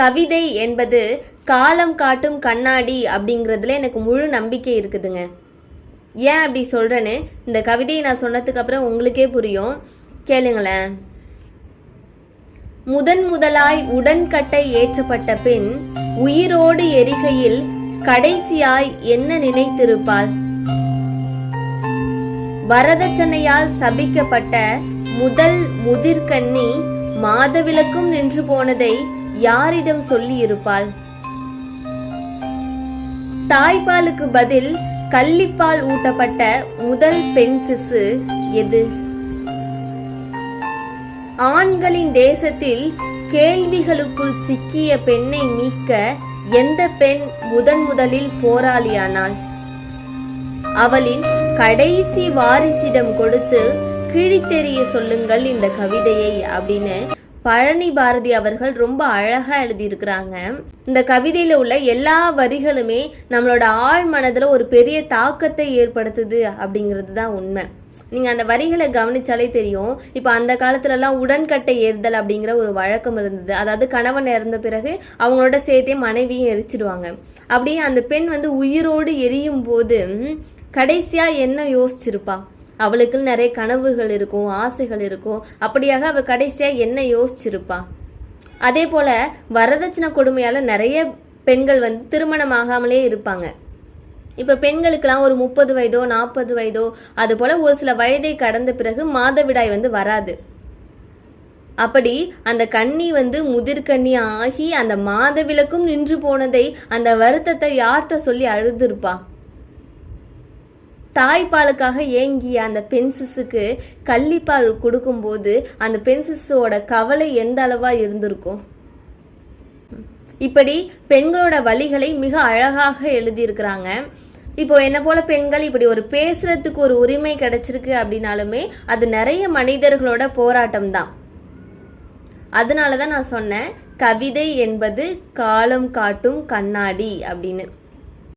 கவிதை என்பது காலம் காட்டும் கண்ணாடி அப்படிங்கிறதுல எனக்கு முழு நம்பிக்கை இருக்குதுங்க. ஏன் அப்படி சொல்கிறேன்னு இந்த கவிதையை நான் சொன்னதுக்கு அப்புறம் உங்களுக்கே புரியும். கேளுங்களேன். முதலாய் உடன்கட்டை ஏற்றப்பட்ட பெண் உயிரோடு எரிகையில் கடைசியாய் என்ன நினைத்திருப்பாள்? வரதட்சணையால் சபிக்கப்பட்ட முதல் முதிர்கன்னி மாதவிலக்கும் நின்று போனதை யாரிடம் சொல்லி இருப்பாள்? தாய்ப்பாலுக்கு பதில் கள்ளிப்பால் ஊட்டப்பட்ட முதல் பெண் சிசு எது? ஆண்களின் தேசத்தில் கேள்விகளுக்குள் சிக்கிய பெண்ணை மீட்க எந்த பெண் முதலில் போராளியானாள்? அவளின் கடைசி வாரிசிடம் கொடுத்து கிழித்தெறிய சொல்லுங்கள் இந்த கவிதையை அப்படின்னு பழனி பாரதி அவர்கள் ரொம்ப அழகா எழுதியிருக்கிறாங்க. இந்த கவிதையில உள்ள எல்லா வரிகளுமே நம்மளோட ஆழ் மனதுல ஒரு பெரிய தாக்கத்தை ஏற்படுத்துது அப்படிங்கிறது தான் உண்மை. நீங்க அந்த வரிகளை கவனிச்சாலே தெரியும். இப்ப அந்த காலத்துலலாம் உடன்கட்டை ஏறுதல் அப்படிங்கிற ஒரு வழக்கம் இருந்தது. அதாவது கணவன் இறந்த பிறகு அவங்களோட சேர்த்தே மனைவியும் எரிச்சிடுவாங்க. அப்படியே அந்த பெண் உயிரோடு எரியும் போது கடைசியா என்ன யோசிச்சிருப்பா? அவளுக்கு நிறைய கனவுகள் இருக்கும், ஆசைகள் இருக்கும். அப்படியாக அவள் கடைசியா என்ன யோசிச்சிருப்பா? அதே போல வரதட்சணை கொடுமையால நிறைய பெண்கள் திருமணம் ஆகாமலே இருப்பாங்க. இப்ப பெண்களுக்கெல்லாம் ஒரு 30 வயதோ 40 வயதோ அது போல ஒரு சில வயதை கடந்த பிறகு மாதவிடாய் வராது. அப்படி அந்த கன்னி முதிர்கன்னி ஆகி அந்த மாதவிலக்கும் நின்று போனதை அந்த வருத்தத்தை யார்கிட்ட சொல்லி அழுதுருப்பா? தாய்ப்பாலுக்காக ஏங்கிய அந்த பெண் சிசுக்கு கள்ளிப்பால் கொடுக்கும்போது அந்த பெண் சிசுவோட கவலை எந்த அளவா இருந்திருக்கும்? இப்படி பெண்களோட வழிகளை மிக அழகாக எழுதியிருக்கிறாங்க. இப்போ என்ன போல பெண்கள் இப்படி ஒரு பேசுறதுக்கு ஒரு உரிமை கிடைச்சிருக்கு அப்படின்னாலுமே அது நிறைய மனிதர்களோட போராட்டம் தான். அதனாலதான் நான் சொன்னேன் கவிதை என்பது காலம் காட்டும் கண்ணாடி அப்படின்னு.